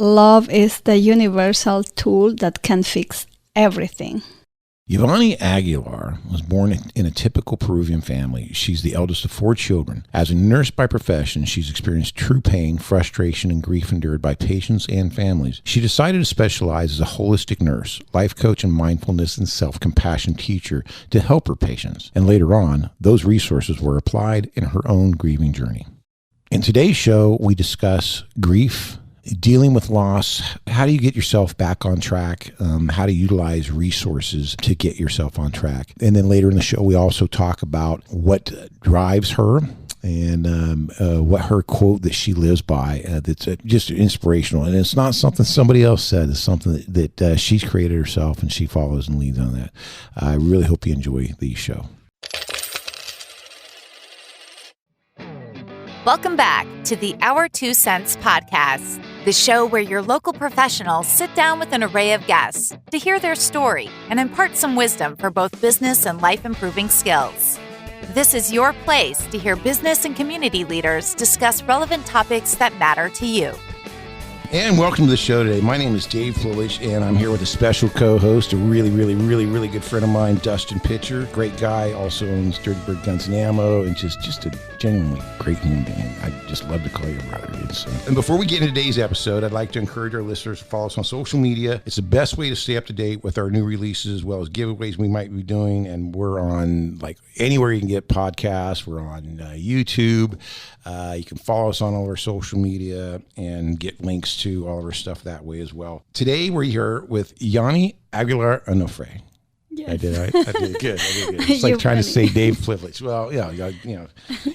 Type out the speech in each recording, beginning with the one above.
Love is the universal tool that can fix everything. Yiuvany Aguilar was born in a typical Peruvian family. She's the eldest of 4 children. As a nurse by profession, she's experienced true pain, frustration, and grief endured by patients and families. She decided to specialize as a holistic nurse, life coach, and mindfulness and self-compassion teacher to help her patients. And later on, those resources were applied in her own grieving journey. In today's show, we discuss grief, dealing with loss, how do you get yourself back on track, how to utilize resources to get yourself on track. And then later in the show, we also talk about what drives her and what her quote that she lives by that's just inspirational. And it's not something somebody else said. It's something that she's created herself, and she follows and leads on that. I really hope you enjoy the show. Welcome back to the Our 2 Cents podcast, the show where your local professionals sit down with an array of guests to hear their story and impart some wisdom for both business and life-improving skills. This is your place to hear business and community leaders discuss relevant topics that matter to you. And welcome to the show today. My name is Dave Flilich, and I'm here with a special co-host, a really good friend of mine, Dustin Pitcher. Great guy, also owns Dirty Bird Guns and Ammo, and just a genuinely great human being. I just love to call you a brother. And before we get into today's episode, I'd like to encourage our listeners to follow us on social media. It's the best way to stay up to date with our new releases as well as giveaways we might be doing. And we're on like anywhere you can get podcasts. We're on YouTube. You can follow us on all our social media and get links to all of our stuff that way as well. Today we're here with Yiuvany Aguilar ONOFRE. Yes. I did good. It's like trying to say Dave Flilich. Well,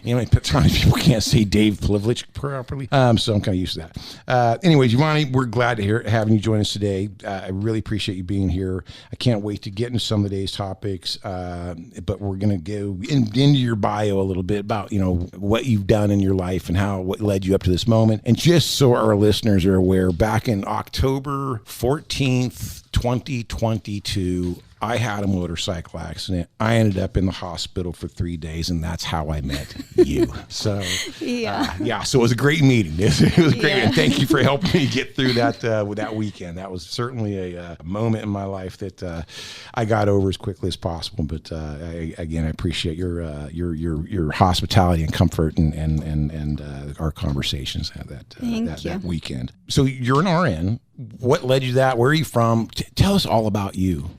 many times people can't say Dave Flilich properly. So I'm kind of used to that. Anyways, Yiuvany, we're glad to having you join us today. I really appreciate you being here. I can't wait to get into some of today's topics. But we're going to go into your bio a little bit about, what you've done in your life and what led you up to this moment. And just so our listeners are aware, back in October 14th, 2022, I had a motorcycle accident. I ended up in the hospital for 3 days, and that's how I met you. So, so it was a great meeting. It was great, and thank you for helping me get through that weekend. That was certainly a moment in my life that I got over as quickly as possible. But I appreciate your hospitality and comfort and our conversations that weekend. So you're an RN. What led you to that? Where are you from? Tell us all about you.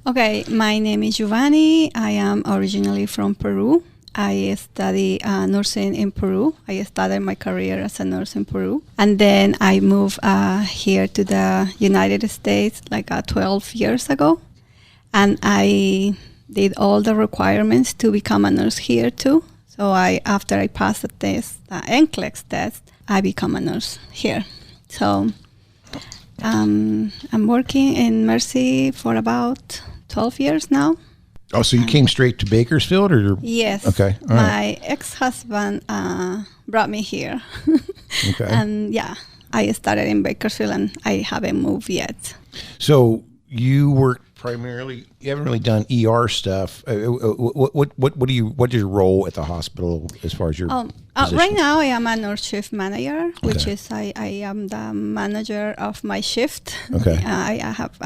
Okay, my name is Yiuvany. I am originally from Peru. I study nursing in Peru. I started my career as a nurse in Peru. And then I moved here to the United States 12 years ago. And I did all the requirements to become a nurse here too. So after I passed the test, the NCLEX test, I become a nurse here. So I'm working in Mercy for about 12 years now. Oh, so you came straight to Bakersfield, or? Yes. Okay. All my ex-husband brought me here. Okay. And I started in Bakersfield, and I haven't moved yet. So you worked primarily. You haven't really done ER stuff. What is your role at the hospital as far as your position? Right now, I am a nurse shift manager, which is I am the manager of my shift. Okay. I have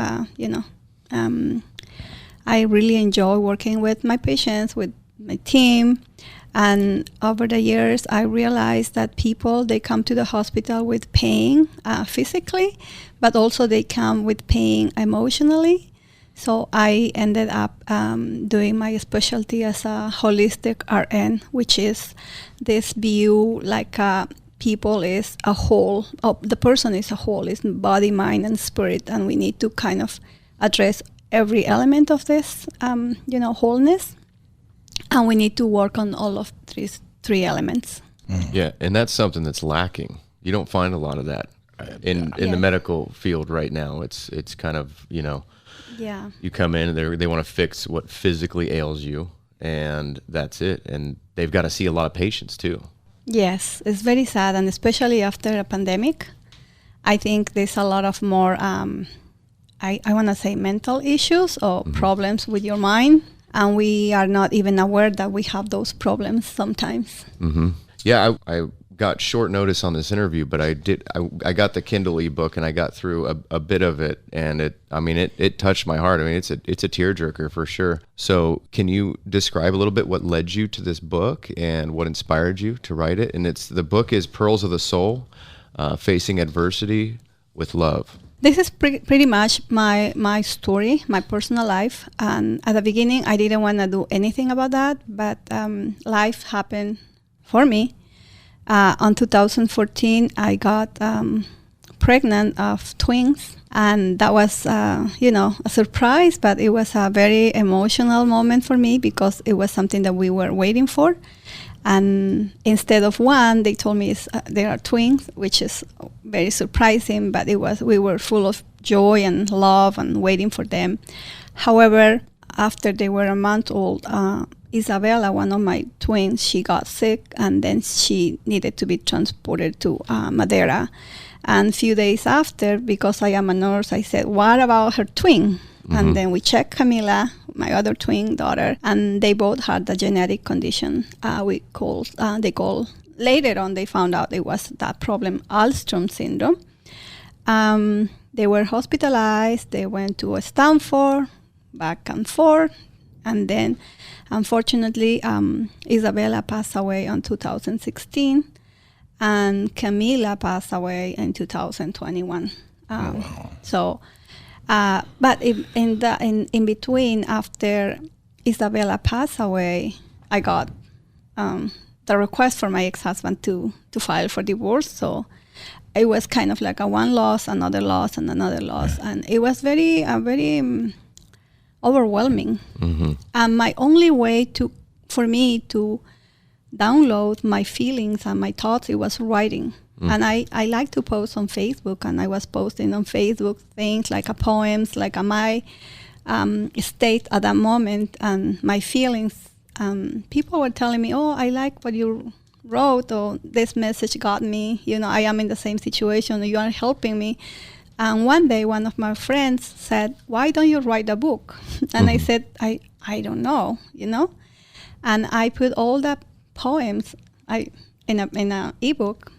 I really enjoy working with my patients, with my team. And over the years, I realized that they come to the hospital with pain physically, but also they come with pain emotionally. So I ended up doing my specialty as a holistic RN, which is this view people is a whole, the person is a whole, is body, mind, and spirit. And we need to kind of address every element of this, wholeness. And we need to work on all of these 3 elements. Yeah, and that's something that's lacking. You don't find a lot of that in the medical field right now. It's kind of, you come in and they want to fix what physically ails you, and that's it. And they've got to see a lot of patients too. Yes, it's very sad, and especially after a pandemic, I think there's a lot of more I want to say mental issues or problems with your mind, and we are not even aware that we have those problems sometimes. Mm-hmm. Yeah, I got short notice on this interview, but I got the Kindle ebook and I got through a bit of it, and it touched my heart. I mean, it's a tearjerker for sure. So can you describe a little bit what led you to this book and what inspired you to write it? And the book is Pearls of the Soul, Facing Adversity with Love. This is pretty much my story, my personal life. And at the beginning, I didn't want to do anything about that, but life happened for me. On 2014, I got pregnant of twins, and that was, a surprise, but it was a very emotional moment for me because it was something that we were waiting for. And instead of one, they told me there are twins, which is very surprising, but we were full of joy and love and waiting for them. However, after they were a month old, Isabella, one of my twins, she got sick, and then she needed to be transported to Madeira. And a few days after, because I am a nurse, I said, what about her twin? Mm-hmm. And then we checked Camila, my other twin daughter, and they both had the genetic condition they call. Later on, they found out it was that problem, Alström syndrome. They were hospitalized. They went to Stanford, back and forth. And then, unfortunately, Isabella passed away in 2016, and Camila passed away in 2021. Wow. So, but in between, after Isabella passed away, I got the request for my ex-husband to file for divorce. So it was kind of like one loss, another loss, and another loss, and it was very overwhelming. Mm-hmm. And my only way for me to download my feelings and my thoughts, it was writing. Mm. And I like to post on Facebook, and I was posting on Facebook things like poems, like my state at that moment and my feelings. People were telling me, oh, I like what you wrote, or this message got me, I am in the same situation, you are helping me. And one day, one of my friends said, why don't you write a book? And mm-hmm. I said, I don't know, And I put all the poems in a ebook,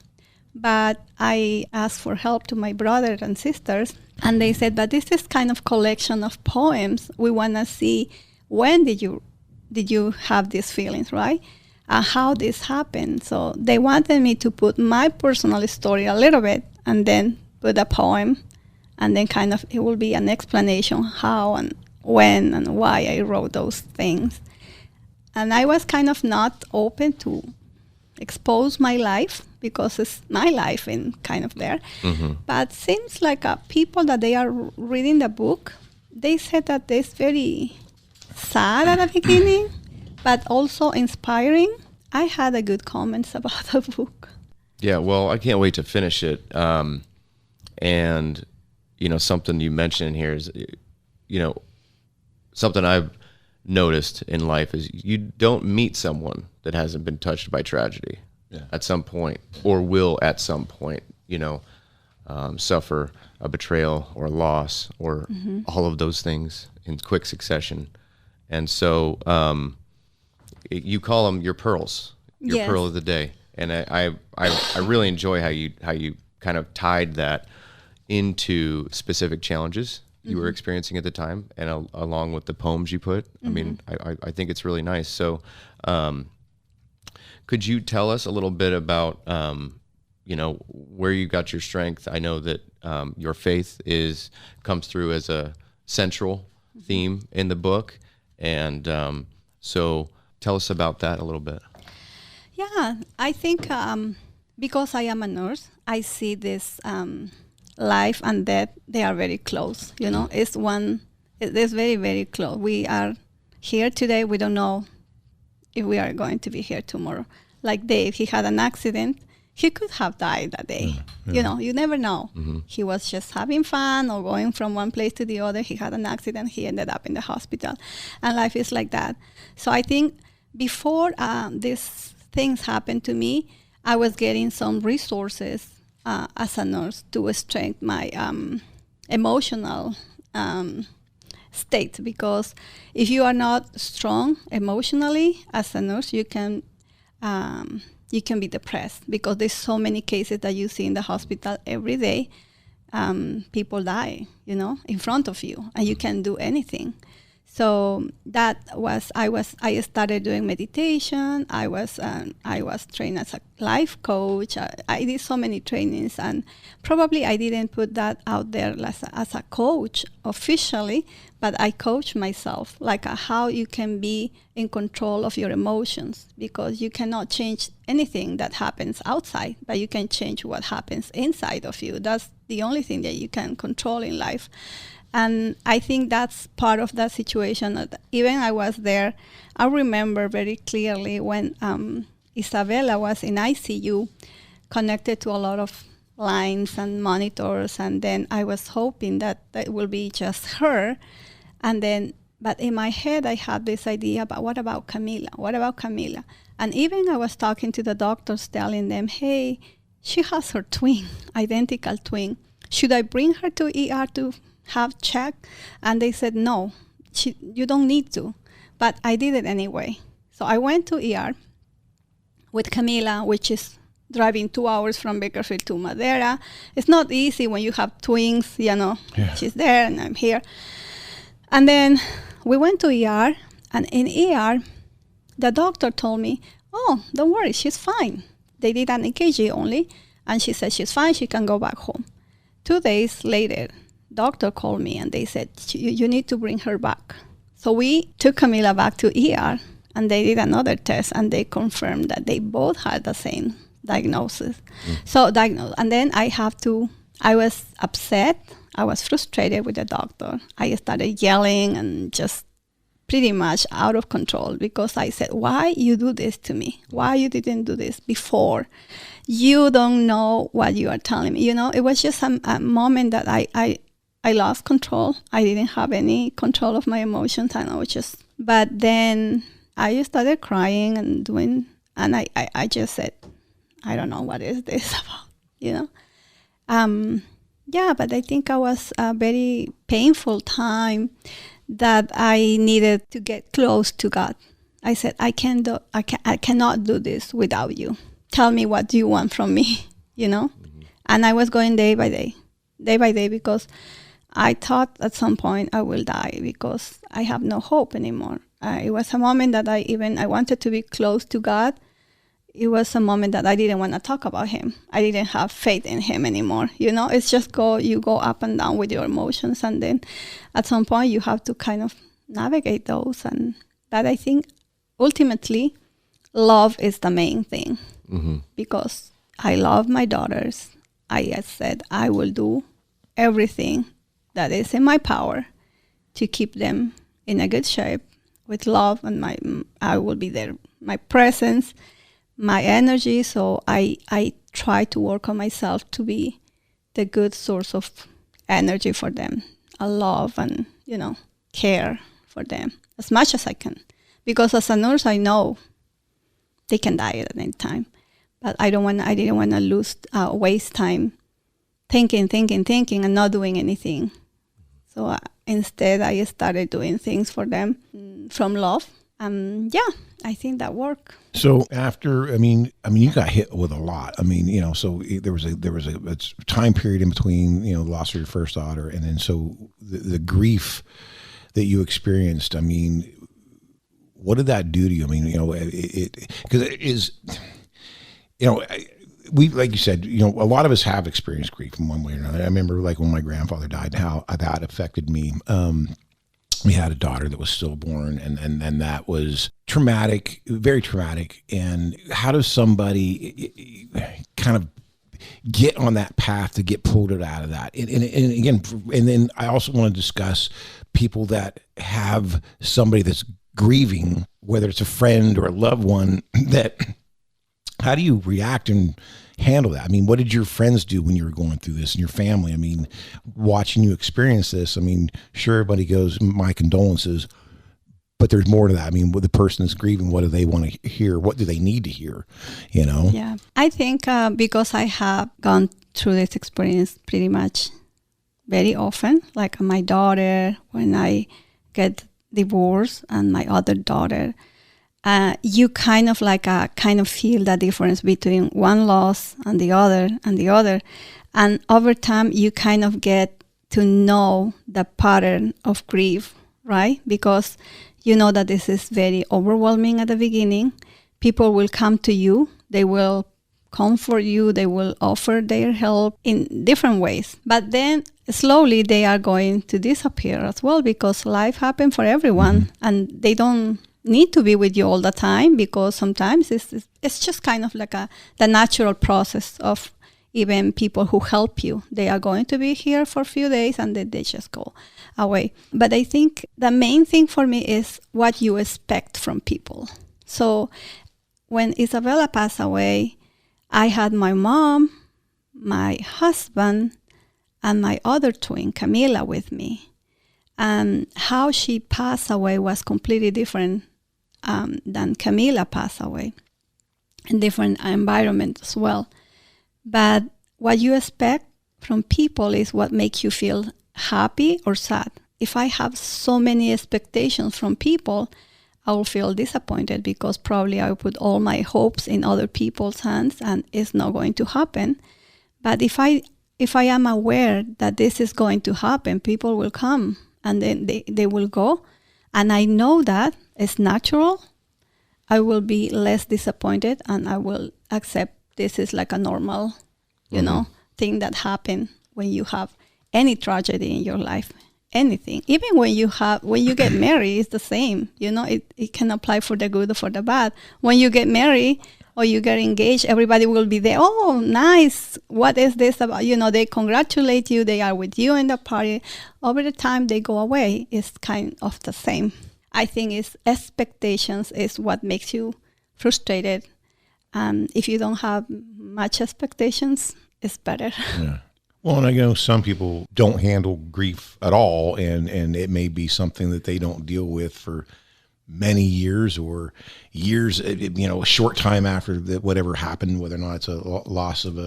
but I asked for help to my brothers and sisters, and they said, but this is kind of collection of poems. We want to see when did you have these feelings, right? How this happened. So they wanted me to put my personal story a little bit, and then put a poem, and then kind of it will be an explanation how and when and why I wrote those things. And I was kind of not open to expose my life because it's my life in kind of there. Mm-hmm. But seems like people that they are reading the book, they said that it's very sad at the beginning, but also inspiring. I had a good comments about the book. Yeah, well, I can't wait to finish it. And, something you mentioned here is, something I've noticed in life is you don't meet someone that hasn't been touched by tragedy at some point, or will at some point, suffer a betrayal or a loss or mm-hmm. all of those things in quick succession. And so you call them your pearls, your pearl of the day. And I really enjoy how you kind of tied that into specific challenges you mm-hmm. were experiencing at the time, and along with the poems you put. Mm-hmm. I mean, I think it's really nice. So could you tell us a little bit about, where you got your strength? I know that your faith comes through as a central mm-hmm. theme in the book. And so tell us about that a little bit. Yeah, I think because I am a nurse, I see this life and death, they are very close. It's very, very close. We are here today. We don't know if we are going to be here tomorrow. Like Dave, he had an accident. He could have died that day. Yeah. You never know. Mm-hmm. He was just having fun or going from one place to the other. He had an accident. He ended up in the hospital. And life is like that. So I think before these things happened to me, I was getting some resources as a nurse to strengthen my emotional state. Because if you are not strong emotionally as a nurse, you can you can be depressed because there's so many cases that you see in the hospital every day. People die, in front of you, and you can't do anything. So I started doing meditation. I was trained as a life coach. I did so many trainings, and probably I didn't put that out there as a coach officially, but I coach myself, like how you can be in control of your emotions, because you cannot change anything that happens outside, but you can change what happens inside of you. That's the only thing that you can control in life. And I think that's part of that situation. Even I was there, I remember very clearly when Isabella was in ICU, connected to a lot of lines and monitors, and then I was hoping that it will be just her. But in my head, I had this idea about what about Camila? What about Camila? And even I was talking to the doctors, telling them, hey, she has her twin, identical twin. Should I bring her to ER to have checked? And they said, no, you don't need to. But I did it anyway. So I went to ER with Camila, which is driving 2 hours from Bakersfield to Madera. It's not easy when you have twins, Yeah. She's there and I'm here. And then we went to ER, and in ER, the doctor told me, oh, don't worry, she's fine. They did an EKG only, and she said she's fine, she can go back home. 2 days later, doctor called me and they said, you need to bring her back. So we took Camila back to ER, and they did another test, and they confirmed that they both had the same diagnosis. So diagnosed. And then I was upset. I was frustrated with the doctor. I started yelling and just pretty much out of control, because I said, why you do this to me? Why you didn't do this before? You don't know what you are telling me. It was just a moment that I lost control. I didn't have any control of my emotions, and but then I started crying and I just said, I don't know what is this about, but I think it was a very painful time that I needed to get close to God. I said, I cannot do this without you. Tell me what you want from me, And I was going day by day, because I thought at some point I will die, because I have no hope anymore. It was a moment that I wanted to be close to God. It was a moment that I didn't want to talk about him. I didn't have faith in him anymore. It's just you go up and down with your emotions, and then at some point you have to kind of navigate those. But I think ultimately love is the main thing, because I love my daughters. I said I will do everything that is in my power to keep them in a good shape with love, and I will be there, my presence, my energy. So I try to work on myself to be the good source of energy for them, a love and, care for them as much as I can. Because as a nurse, I know they can die at any time. But I didn't want to waste time thinking and not doing anything. So instead, I started doing things for them from love. I think that worked. So after, you got hit with a lot. So there was a time period in between, the loss of your first daughter, and then so the grief that you experienced. What did that do to you? Because it is, we, like you said, a lot of us have experienced grief in one way or another. I remember when my grandfather died, how that affected me. We had a daughter that was stillborn, and that was traumatic, very traumatic. And how does somebody kind of get on that path to get pulled out of that? And then I also want to discuss people that have somebody that's grieving, whether it's a friend or a loved one, how do you react and handle that? What did your friends do when you were going through this, and your family? Watching you experience this, sure, everybody goes, my condolences, but there's more to that. What the person is grieving, what do they want to hear? What do they need to hear? Yeah, I think because I have gone through this experience pretty much very often, like my daughter, when I get divorced, and my other daughter, you kind of feel the difference between one loss and the other. And over time, you kind of get to know the pattern of grief, right? Because you know that this is very overwhelming at the beginning. People will come to you. They will comfort you. They will offer their help in different ways. But then slowly they are going to disappear as well, because life happens for everyone, and they don't need to be with you all the time, because sometimes it's just kind of like the natural process of even people who help you. They are going to be here for a few days and then they just go away. But I think the main thing for me is what you expect from people. So when Isabella passed away, I had my mom, my husband, and my other twin, Camila, with me. And how she passed away was completely different than Camila passed away, in different environment as well. But what you expect from people is what makes you feel happy or sad. If I have so many expectations from people, I will feel disappointed, because probably I will put all my hopes in other people's hands and it's not going to happen. But if I am aware that this is going to happen, people will come and then they will go, and I know that it's natural, I will be less disappointed, and I will accept this is like a normal, thing that happen when you have any tragedy in your life, anything. Even when you get married, it's the same. It can apply for the good or for the bad. When you get married or you get engaged, everybody will be there. Oh, nice. What is this about? They congratulate you. They are with you in the party. Over the time, they go away. It's kind of the same. I think expectations is what makes you frustrated. If you don't have much expectations, it's better. Yeah. Well, and I know some people don't handle grief at all, and it may be something that they don't deal with for many years or years, a short time after whatever happened, whether or not it's a loss of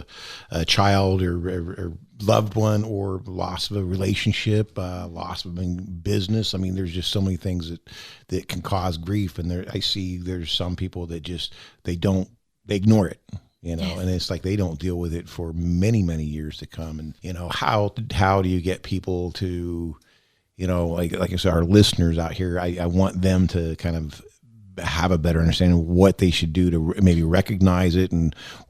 a child or loved one, or loss of a relationship, loss of a business. I mean, there's just so many things that can cause grief. And I see there's some people that just, they ignore it, yes. And it's like they don't deal with it for many, many years to come. And, how do you get people to, like I said, our listeners out here, I want them to kind of have a better understanding of what they should do to maybe recognize it,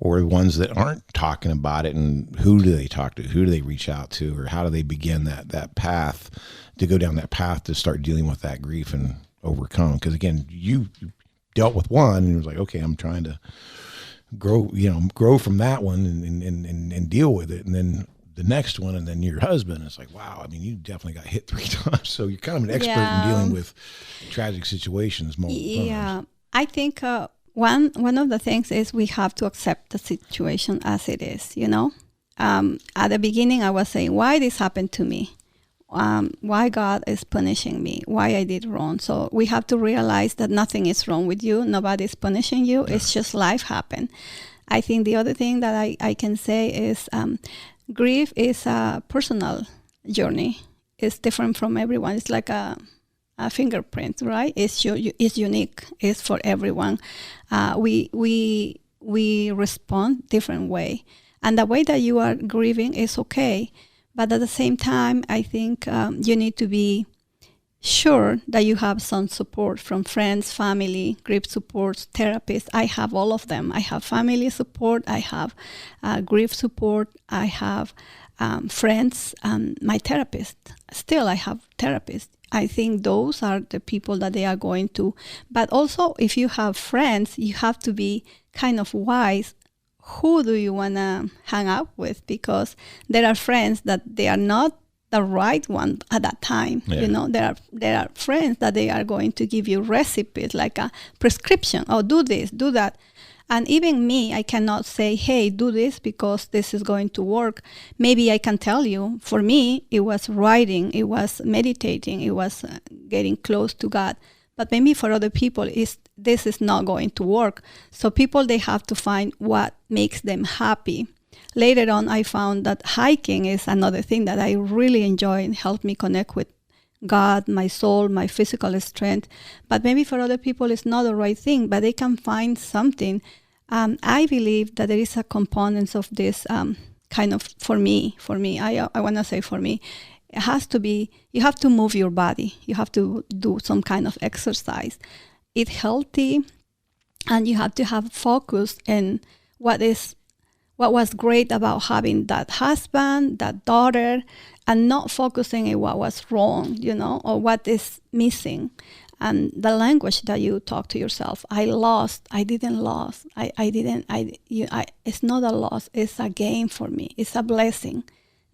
or the ones that aren't talking about it, and who do they talk to, who do they reach out to, or how do they begin that path to go down that path to start dealing with that grief and overcome. Because again, you dealt with one and it was like, okay, I'm trying to grow from that one and deal with it. And then the next one, and then your husband, it's like, wow, I mean, you definitely got hit 3 times. So you're kind of an expert in dealing with tragic situations multiple times. I think one of the things is we have to accept the situation as it is, At the beginning, I was saying, why this happened to me? Why God is punishing me? Why I did wrong? So we have to realize that nothing is wrong with you. Nobody's punishing you. Yeah. It's just life happened. I think the other thing that I can say is grief is a personal journey. It's different from everyone. It's like a fingerprint, right? It's unique. It's for everyone. We respond different way, and the way that you are grieving is okay. But at the same time, I think you need to be sure that you have some support from friends, family, grief support, therapists. I have all of them. I have family support. I have grief support. I have friends, my therapist. Still, I have therapists. I think those are the people that they are going to. But also, if you have friends, you have to be kind of wise. Who do you want to hang out with? Because there are friends that they are not the right one at that time. Yeah. There are friends that they are going to give you recipes, like a prescription. Oh, do this, do that. And even me, I cannot say, hey, do this because this is going to work. Maybe I can tell you, for me, it was writing, it was meditating, it was getting close to God. But maybe for other people, this is not going to work. So people, they have to find what makes them happy. Later on, I found that hiking is another thing that I really enjoy and helped me connect with God, my soul, my physical strength. But maybe for other people it's not the right thing, but they can find something. I believe that there is a component of this kind of, for me, I want to say for me, it has to be, you have to move your body. You have to do some kind of exercise. Eat healthy, and you have to have focus in what was great about having that husband, that daughter, and not focusing on what was wrong, or what is missing. And the language that you talk to yourself, I didn't lose. It's not a loss, it's a gain for me. It's a blessing.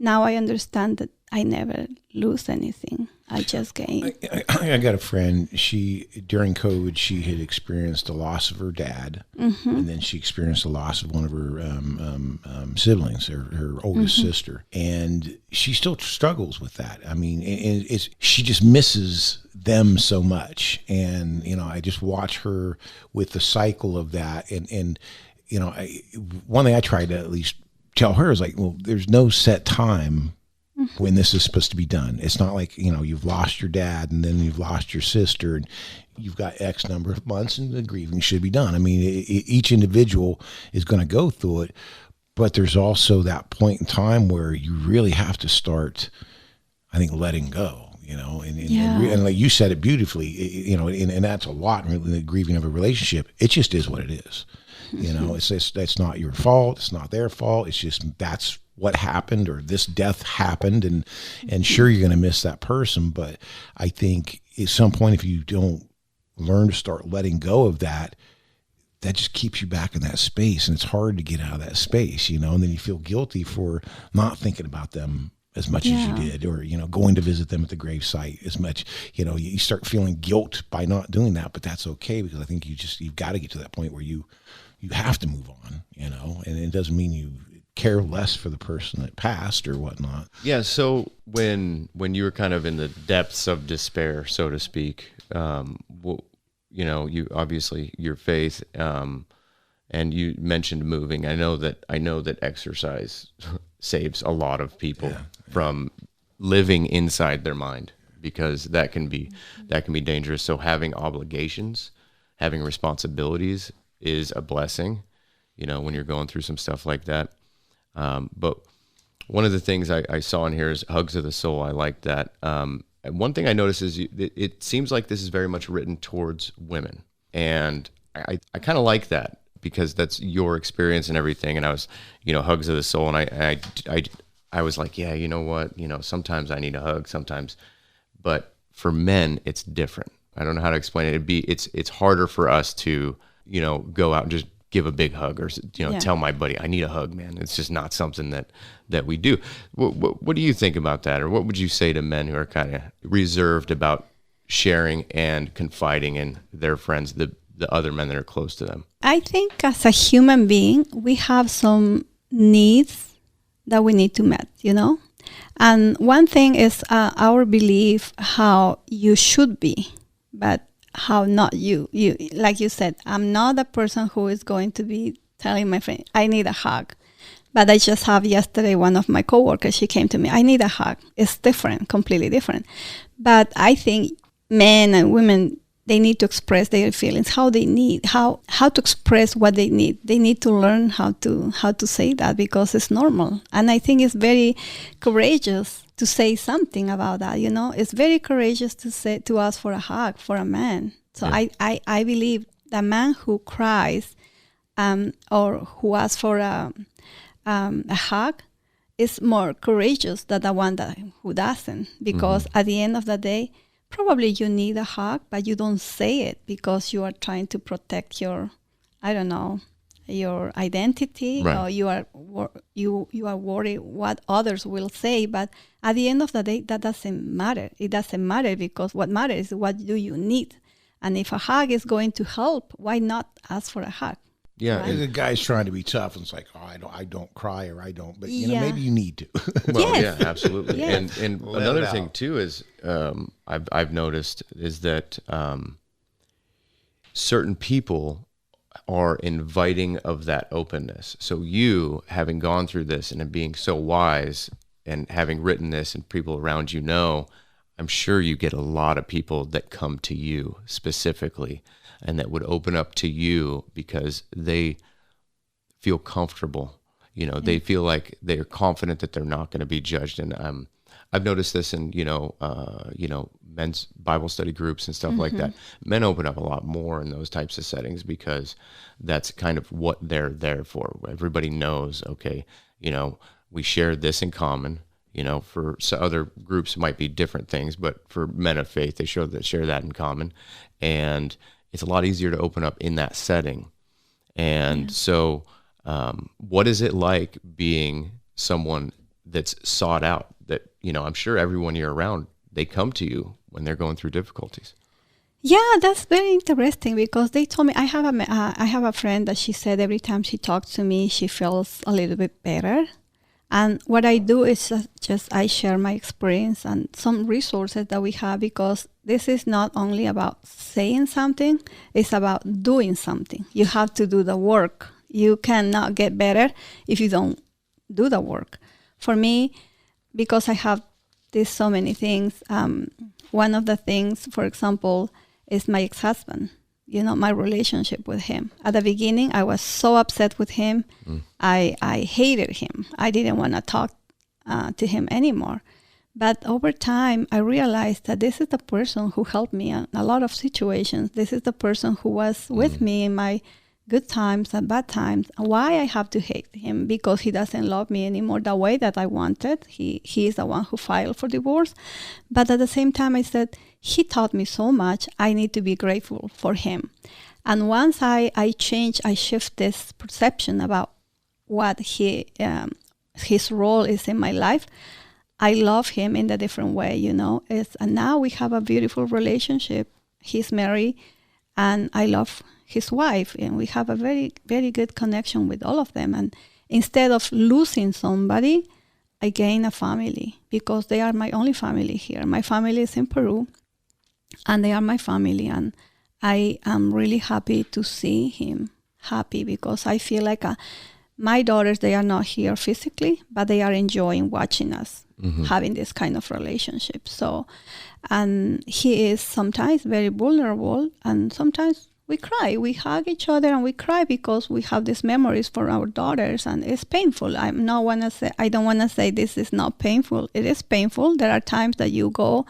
Now I understand that I never lose anything. I just gain. I got a friend. During COVID, she had experienced the loss of her dad, and then she experienced the loss of one of her siblings, her oldest sister, and she still struggles with that. I mean, she just misses them so much, and I just watch her with the cycle of that, and one thing I tried to at least tell her is like, well, there's no set time when this is supposed to be done. It's not like, you've lost your dad and then you've lost your sister and you've got X number of months and the grieving should be done. I mean, each individual is going to go through it, but there's also that point in time where you really have to start, I think, letting go, and like you said it beautifully, and that's a lot in the grieving of a relationship. It just is what it is. It's not your fault. It's not their fault. It's just, that's what happened, or this death happened, and sure, you're going to miss that person. But I think at some point, if you don't learn to start letting go of that, that just keeps you back in that space, and it's hard to get out of that space, and then you feel guilty for not thinking about them as much as you did, or, going to visit them at the gravesite as much, you start feeling guilt by not doing that, but that's okay, because I think you've got to get to that point where you have to move on, and it doesn't mean you care less for the person that passed or whatnot. Yeah. So when you were kind of in the depths of despair, so to speak, you obviously your faith, and you mentioned moving. I know that exercise saves a lot of people from living inside their mind, because that can be dangerous. So having obligations, having responsibilities is a blessing, when you're going through some stuff like that. But one of the things I saw in here is hugs of the soul. I like that. And one thing I noticed is it seems like this is very much written towards women. And I kind of like that, because that's your experience and everything. And I was, hugs of the soul. And I was like, yeah, you know what? Sometimes I need a hug sometimes, but for men, it's different. I don't know how to explain it. It's harder for us to, go out and just give a big hug, or tell my buddy I need a hug, man. It's just not something that we do. What do you think about that, or what would you say to men who are kind of reserved about sharing and confiding in their friends, the other men that are close to them? I think as a human being, we have some needs that we need to meet, and one thing is our belief how you should be, but how not you. Like you said, I'm not the person who is going to be telling my friend, I need a hug. But I just have yesterday, one of my coworkers, she came to me, I need a hug. It's different, completely different. But I think men and women, they need to express their feelings, how they need, how to express what they need. They need to learn how to say that, because it's normal. And I think it's very courageous to say something about that. It's very courageous to ask for a hug for a man. So I believe the man who cries or who asks for a hug is more courageous than the one who doesn't, because at the end of the day, probably you need a hug, but you don't say it because you are trying to protect your identity, right. Or you are worried what others will say. But at the end of the day, that doesn't matter. It doesn't matter, because what matters is what do you need. And if a hug is going to help, why not ask for a hug? Yeah, right? The guy's trying to be tough, and it's like, I don't cry, or I don't, but maybe you need to. Well, yes. Yeah, absolutely. Yes. And another thing too is I've noticed is that certain people are inviting of that openness. So you, having gone through this and being so wise and having written this, and people around I'm sure you get a lot of people that come to you specifically and that would open up to you because they feel comfortable. They feel like they're confident that they're not going to be judged. And I've noticed this in, men's Bible study groups and stuff like that. Men open up a lot more in those types of settings because that's kind of what they're there for. Everybody knows, okay, we share this in common. For other groups it might be different things, but for men of faith, they share that in common. And it's a lot easier to open up in that setting. And so what is it like being someone that's sought out, that, I'm sure everyone you're around, they come to you when they're going through difficulties? Yeah, that's very interesting because they told me, I have a friend that she said every time she talks to me, she feels a little bit better. And what I do is just I share my experience and some resources that we have, because this is not only about saying something, it's about doing something. You have to do the work. You cannot get better if you don't do the work. For me, because I have these so many things, one of the things, for example, is my ex-husband. My relationship with him. At the beginning, I was so upset with him. I hated him. I didn't want to talk to him anymore. But over time, I realized that this is the person who helped me in a lot of situations. This is the person who was with me in my good times and bad times. Why I have to hate him? Because he doesn't love me anymore the way that I wanted. He is the one who filed for divorce. But at the same time, I said, he taught me so much. I need to be grateful for him. And once I shift this perception about what his role is in my life, I love him in a different way, and now we have a beautiful relationship. He's married, and I love his wife, and we have a very, very good connection with all of them. And instead of losing somebody, I gain a family, because they are my only family here. My family is in Peru, and they are my family, and I am really happy to see him happy, because I feel like my daughters, they are not here physically, but they are enjoying watching us having this kind of relationship. So, and he is sometimes very vulnerable, and sometimes we cry. We hug each other and we cry because we have these memories for our daughters, and it's painful. I don't want to say this is not painful. It is painful. There are times that you go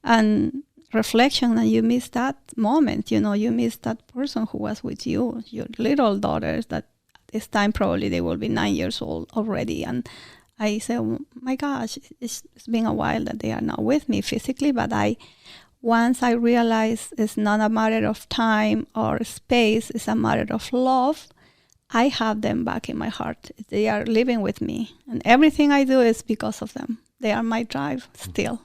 and reflection and you miss that moment. You miss that person who was with you, your little daughters that this time probably they will be 9 years old already. And I say, oh my gosh, it's been a while that they are not with me physically, but once I realize it's not a matter of time or space, it's a matter of love, I have them back in my heart. They are living with me, and everything I do is because of them. They are my drive still.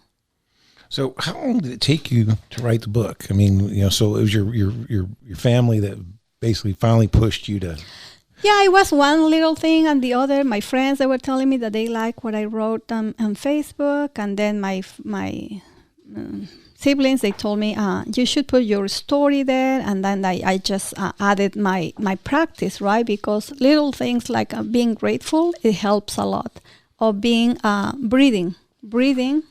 So how long did it take you to write the book? I mean, so it was your family that basically finally pushed you to... Yeah, it was one little thing, and the other, my friends, they were telling me that they like what I wrote on Facebook, and then my siblings, they told me, you should put your story there, and then I just added my practice, right? Because little things like being grateful, it helps a lot. Or being breathing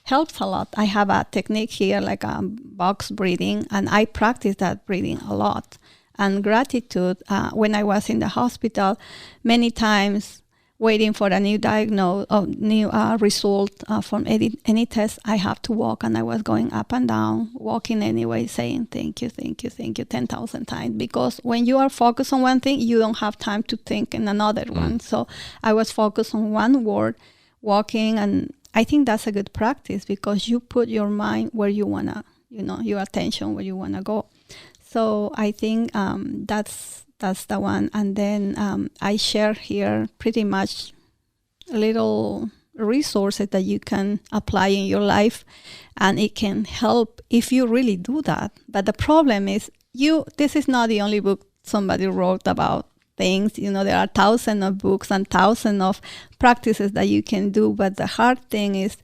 helps a lot. I have a technique here, like box breathing, and I practice that breathing a lot. And gratitude, when I was in the hospital, many times waiting for a new result from any test, I have to walk, and I was going up and down, walking anyway, saying thank you 10,000 times. Because when you are focused on one thing, you don't have time to think in another one. So I was focused on one word, walking, and I think that's a good practice, because you put your mind where you wanna, your attention where you wanna go. So I think that's the one. And then I share here pretty much little resources that you can apply in your life, and it can help if you really do that. But the problem is, this is not the only book somebody wrote about things. There are thousands of books and thousands of practices that you can do. But the hard thing is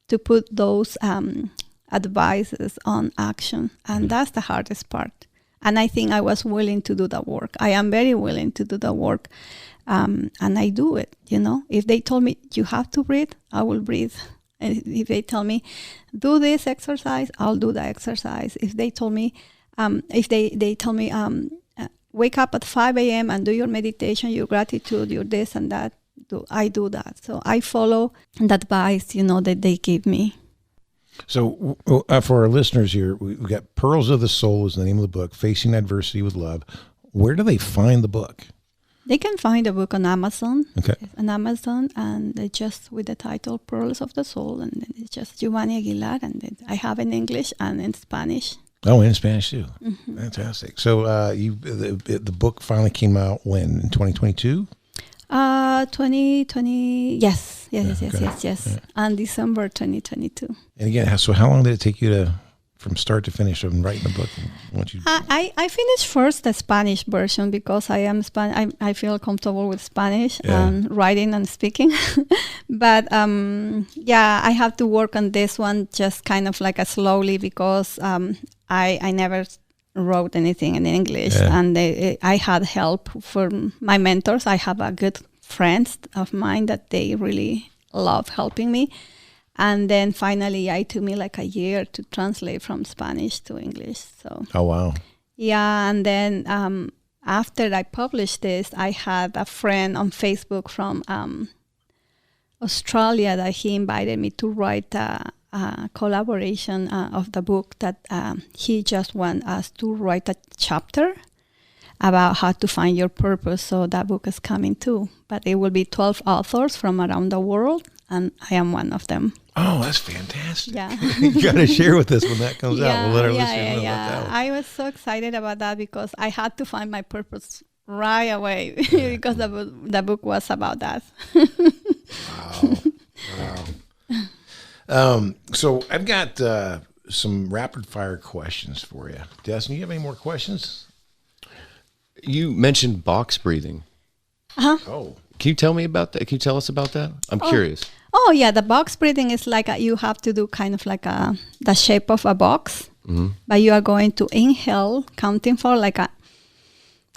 to put those advices on action, and that's the hardest part. And I think I was willing to do the work. I am very willing to do the work, and I do it. If they told me you have to breathe, I will breathe. If they tell me, do this exercise, I'll do the exercise. If they told me, if they tell me, wake up at 5 a.m. and do your meditation, your gratitude, your this and that, I do that. So I follow the advice, that they give me. So for our listeners here, we've got Pearls of the Soul is the name of the book, Facing Adversity with Love. Where do they find the book? They can find the book on Amazon. Okay. On Amazon, and just with the title Pearls of the Soul, and then it's just Yiuvany Aguilar, and then I have in English and in Spanish. Oh, in Spanish too. Mm-hmm. Fantastic. So the book finally came out when, in 2022? 2020. Yes. Yeah. And December 2022. And again, so how long did it take you from start to finish of writing the book? I finished first the Spanish version because I am I feel comfortable with Spanish and writing and speaking. But I have to work on this one just kind of like slowly because I never wrote anything in English, and I had help from my mentors. I have a good friends of mine that they really love helping me. And then finally, it took me like a year to translate from Spanish to English. So. Oh, wow. Yeah, and then after I published this, I had a friend on Facebook from Australia that he invited me to write a collaboration of the book that he just want us to write a chapter about how to find your purpose. So that book is coming too. But it will be 12 authors from around the world, and I am one of them. Oh, that's fantastic. Yeah. You got to share with us when that comes out. We'll let our listeners know about that one. I was so excited about that because I had to find my purpose right away because the book was about that. Wow. So I've got some rapid fire questions for you. Destin, you have any more questions? You mentioned box breathing. Uh-huh. Oh. Can you tell me about that? Can you tell us about that? I'm curious. Oh, yeah. The box breathing is like you have to do kind of like the shape of a box. Mm-hmm. But you are going to inhale, counting 4,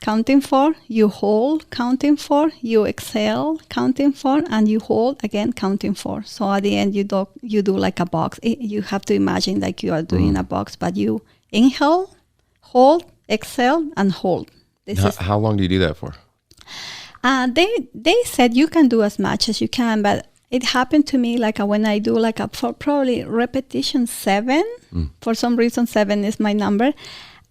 counting 4, you hold, counting 4, you exhale, counting 4, and you hold again, counting 4. So at the end, you do like a box. You have to imagine like you are doing a box, but you inhale, hold, exhale, and hold. How long do you do that for? They said you can do as much as you can, but it happened to me when I do for probably repetition 7. For some reason, 7 is my number.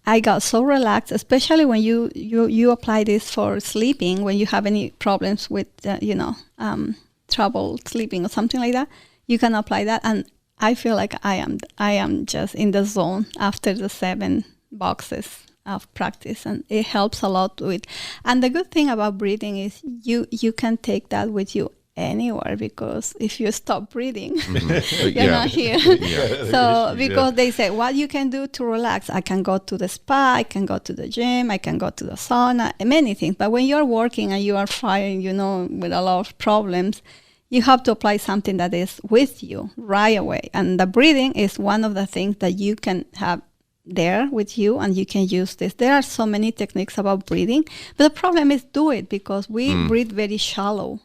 I got so relaxed, especially when you apply this for sleeping. When you have any problems with trouble sleeping or something like that, you can apply that, and I feel like I am just in the zone after the 7 boxes of practice, and it helps a lot with. And the good thing about breathing is you can take that with you anywhere, because if you stop breathing, you're not here. So because they say what you can do to relax, I can go to the spa, I can go to the gym, I can go to the sauna, many things. But when you're working and you are fighting, with a lot of problems, you have to apply something that is with you right away. And the breathing is one of the things that you can have there with you, and you can use this. There are so many techniques about breathing, but the problem is do it, because we breathe very shallow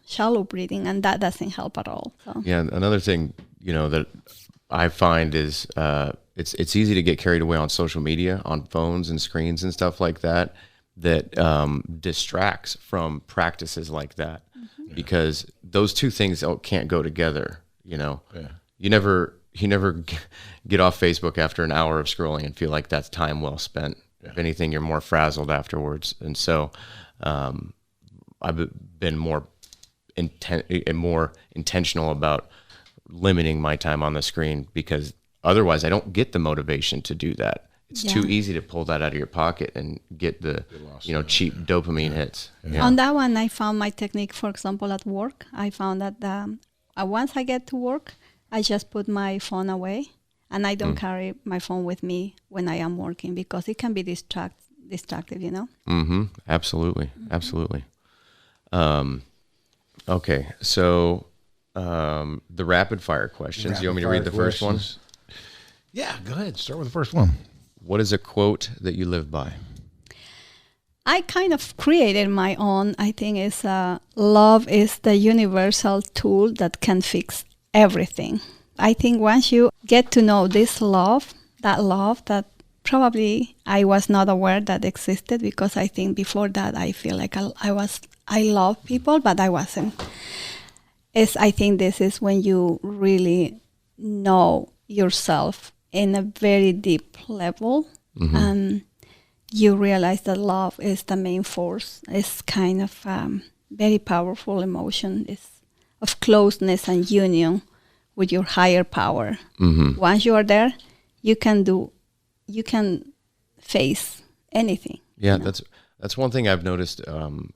breathing, and that doesn't help at all. So. Yeah, another thing that I find is it's easy to get carried away on social media, on phones and screens and stuff like that distracts from practices like that, because those two things can't go together. You never get off Facebook after an hour of scrolling and feel like that's time well spent. Yeah. If anything, you're more frazzled afterwards. And so I've been more intentional about limiting my time on the screen, because otherwise I don't get the motivation to do that. It's too easy to pull that out of your pocket and get the cheap dopamine hits. Yeah. On that one, I found my technique, for example, at work. I found that once I get to work, I just put my phone away, and I don't carry my phone with me when I am working, because it can be distractive, Mm-hmm. Absolutely. Mm-hmm. Absolutely. Okay. So the rapid fire questions. You want me to read the first one? Yeah, go ahead. Start with the first one. What is a quote that you live by? I kind of created my own. I think it's love is the universal tool that can fix everything. I think once you get to know this love that probably I was not aware that existed, because I think before that I feel like I love people, but I wasn't. I think this is when you really know yourself in a very deep level, and you realize that love is the main force. It's kind of very powerful emotion. It's of closeness and union with your higher power. Once you are there, you can face anything. Yeah, that's one thing I've noticed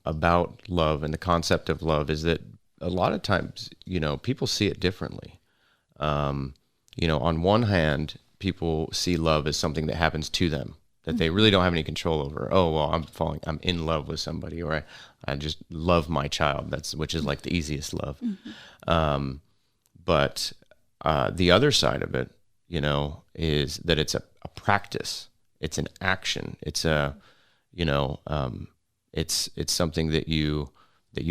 about love and the concept of love is that a lot of times, people see it differently. On one hand, people see love as something that happens to them that they really don't have any control over. Oh, well, I'm in love with somebody, or I just love my child. Which is like the easiest love. But the other side of it, is that it's a practice. It's an action. It's it's something that you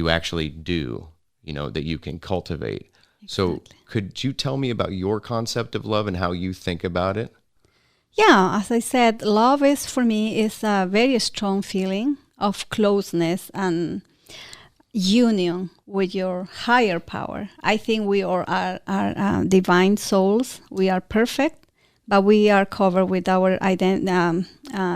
actually do, that you can cultivate. Exactly. So could you tell me about your concept of love and how you think about it? Yeah, as I said, love for me is a very strong feeling of closeness and union with your higher power. I think we all are divine souls. We are perfect, but we are covered with our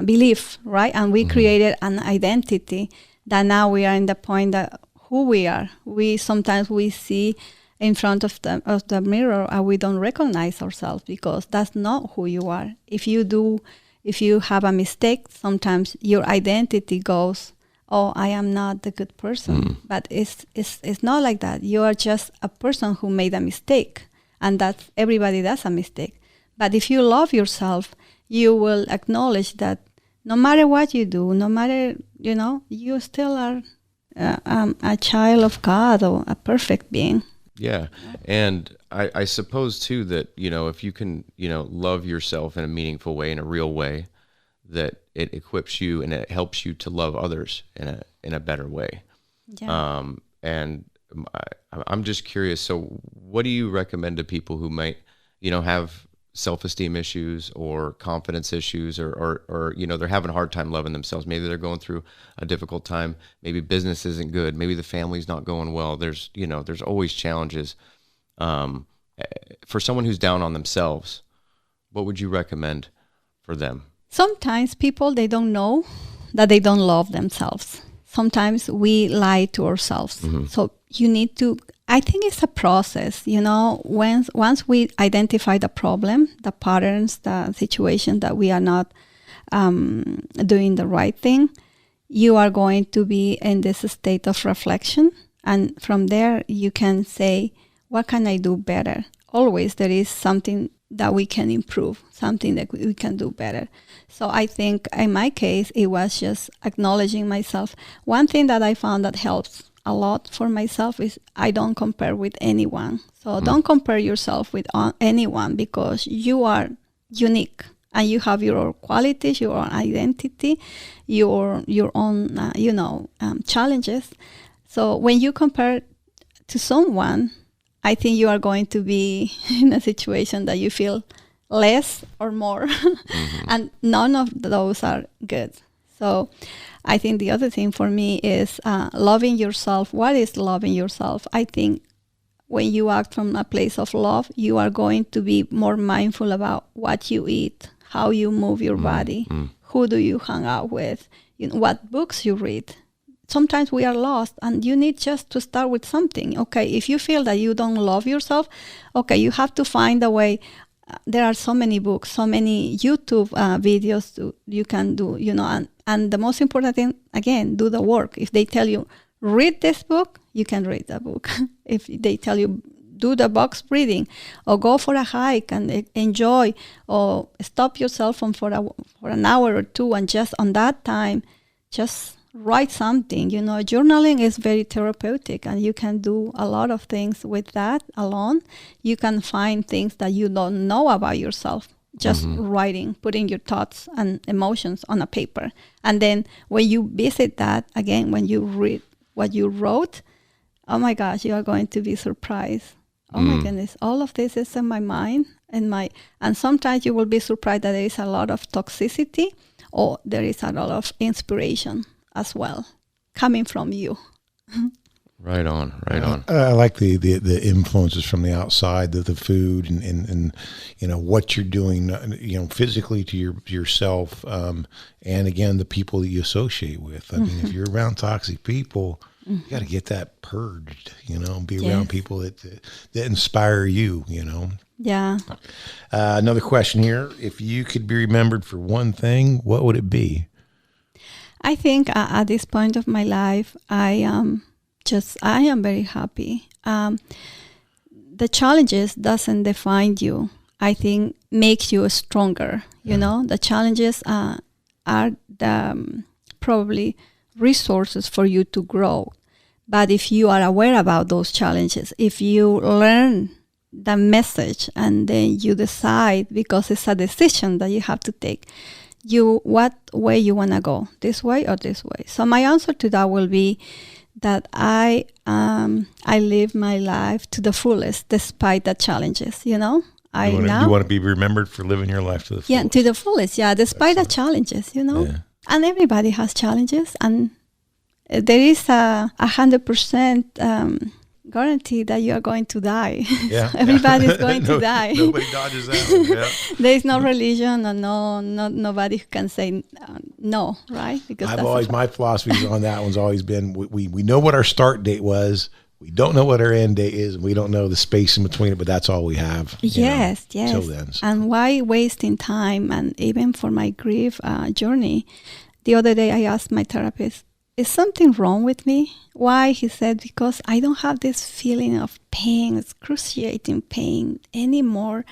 belief, right? And we created an identity that now we are in the point that who we are. Sometimes we see in front of the mirror and we don't recognize ourselves, because that's not who you are. If you have a mistake, sometimes your identity goes, oh, I am not the good person. But it's not like that. You are just a person who made a mistake, and that everybody does a mistake. But if you love yourself, you will acknowledge that no matter what you do, no matter, you still are a child of God or a perfect being. Yeah. And I suppose too that, if you can, love yourself in a meaningful way, in a real way, that it equips you and it helps you to love others in a better way. Yeah. And I'm just curious. So what do you recommend to people who might, have self-esteem issues or confidence issues, or they're having a hard time loving themselves? Maybe they're going through a difficult time. Maybe business isn't good. Maybe the family's not going well. There's always challenges. For someone who's down on themselves, what would you recommend for them? Sometimes people, they don't know that they don't love themselves. Sometimes we lie to ourselves. So you need to, I think it's a process, once we identify the problem, the patterns, the situation that we are not doing the right thing, you are going to be in this state of reflection. And from there, you can say, what can I do better? Always there is something that we can improve, something that we can do better. So I think in my case, it was just acknowledging myself. One thing that I found that helps a lot for myself is I don't compare with anyone. So don't compare yourself with anyone, because you are unique and you have your own qualities, your own identity, your own challenges. So when you compare to someone, I think you are going to be in a situation that you feel less or more, and none of those are good. So I think the other thing for me is loving yourself. What is loving yourself? I think when you act from a place of love, you are going to be more mindful about what you eat, how you move your body, who do you hang out with, what books you read. Sometimes we are lost, and you need just to start with something. Okay, if you feel that you don't love yourself, okay, you have to find a way. There are so many books, so many YouTube videos you can do, and the most important thing, again, do the work. If they tell you, read this book, you can read the book. If they tell you, do the box breathing, or go for a hike and enjoy, or stop your cell phone for an hour or two, and just on that time, just write something. Journaling is very therapeutic, and you can do a lot of things with that alone. You can find things that you don't know about yourself, just writing, putting your thoughts and emotions on a paper. And then when you visit that again, when you read what you wrote, oh my gosh, you are going to be surprised oh my goodness, all of this is in my mind. And sometimes you will be surprised that there is a lot of toxicity, or there is a lot of inspiration as well coming from you. Right on. I like the influences from the outside, the food and what you're doing, physically to yourself, and again the people that you associate with. I mean, if you're around toxic people, you got to get that purged. Be around people that inspire you. Yeah. Another question here: if you could be remembered for one thing, what would it be? I think at this point of my life, I am very happy. The challenges doesn't define you. I think makes you stronger. The challenges are the probably resources for you to grow. But if you are aware about those challenges, if you learn the message and then you decide, because it's a decision that you have to take, what way you want to go, this way or this way. So my answer to that will be that I live my life to the fullest despite the challenges, You want to be remembered for living your life to the fullest. Yeah, to the fullest, despite the challenges, Yeah. And everybody has challenges, and there is a 100% guarantee that you are going to die. Yeah. Everybody's going to die. Nobody dodges that one. Yeah. There is no religion or nobody who can say no, right? Because my philosophy on that one's always been, we know what our start date was. We don't know what our end date is. We don't know the space in between it, but that's all we have. Yes. Till then. So. And why wasting time? And even for my grief journey, the other day I asked my therapist, is something wrong with me? Why? He said, because I don't have this feeling of pain, excruciating pain anymore.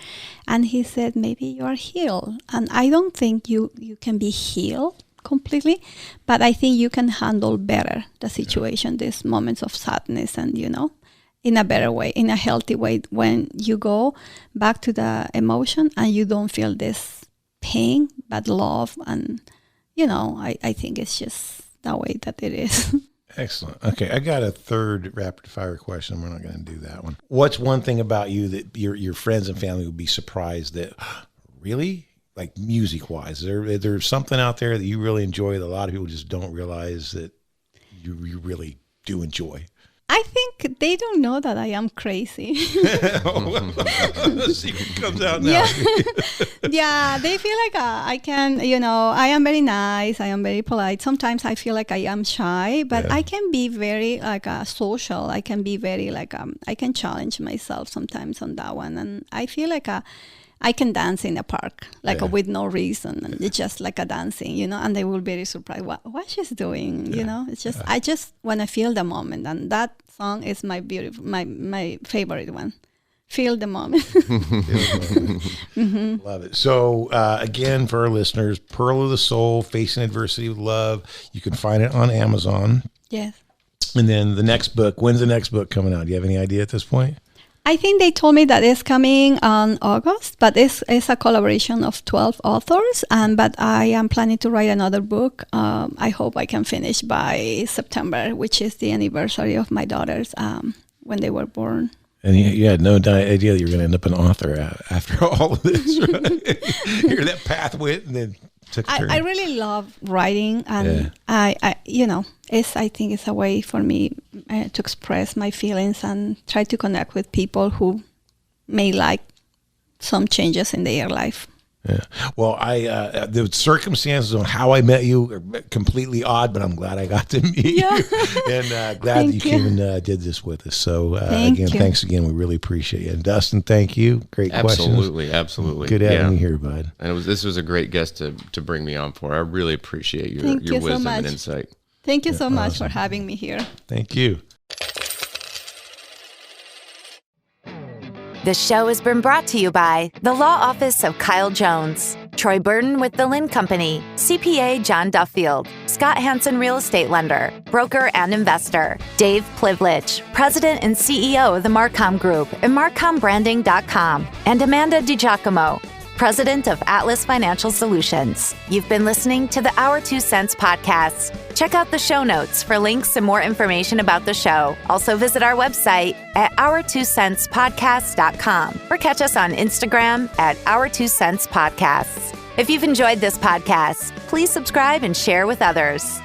And he said, maybe you are healed. And I don't think you can be healed completely, but I think you can handle better the situation, these moments of sadness and, in a better way, in a healthy way, when you go back to the emotion and you don't feel this pain, but love. And, I think it's just the way that it is. Excellent. Okay, I got a third rapid fire question. We're not going to do that one. What's one thing about you that your friends and family would be surprised that, really? Like music-wise, there's something out there that you really enjoy that a lot of people just don't realize that you really do enjoy? I think they don't know that I am crazy. The secret comes out now. Yeah, they feel like I can, I am very nice. I am very polite. Sometimes I feel like I am shy, but I can be very social. I can be very I can challenge myself sometimes on that one. And I feel like I can dance in a park, with no reason. And it's just like a dancing, and they will be very surprised what she's doing, It's just, I just want to feel the moment. And that song is my favorite one. Feel the moment. Mm-hmm. Love it. So again, for our listeners, Pearl of the Soul, Facing Adversity with Love. You can find it on Amazon. Yes. And then the next book, when's the next book coming out? Do you have any idea at this point? I think they told me that it's coming on August, but it's a collaboration of 12 authors. But I am planning to write another book. I hope I can finish by September, which is the anniversary of my daughters when they were born. And you had no idea that you were going to end up an author after all of this, right? You're that path went and then took a turn. I really love writing, and I think it's a way for me to express my feelings and try to connect with people who may like some changes in their life. Yeah. Well, the circumstances on how I met you are completely odd, but I'm glad I got to meet you, and glad that you came and did this with us. So thanks again. We really appreciate it. And Dustin, thank you. Great questions. Absolutely. Good having you here, bud. And this was a great guest to bring me on for. I really appreciate your wisdom and insight. Thank you so much for having me here. Thank you. This show has been brought to you by the Law Office of Kyle Jones, Troy Burton with the Lynn Company, CPA John Duffield, Scott Hansen Real Estate Lender, broker and investor, Dave Plivlich, President and CEO of the Marcom Group and MarcomBranding.com, and Amanda DiGiacomo, president of Atlas Financial Solutions. You've been listening to the Our 2 Cents podcast. Check out the show notes for links and more information about the show. Also visit our website at our2centspodcast.com or catch us on Instagram at Our 2 Cents Podcasts. If you've enjoyed this podcast, please subscribe and share with others.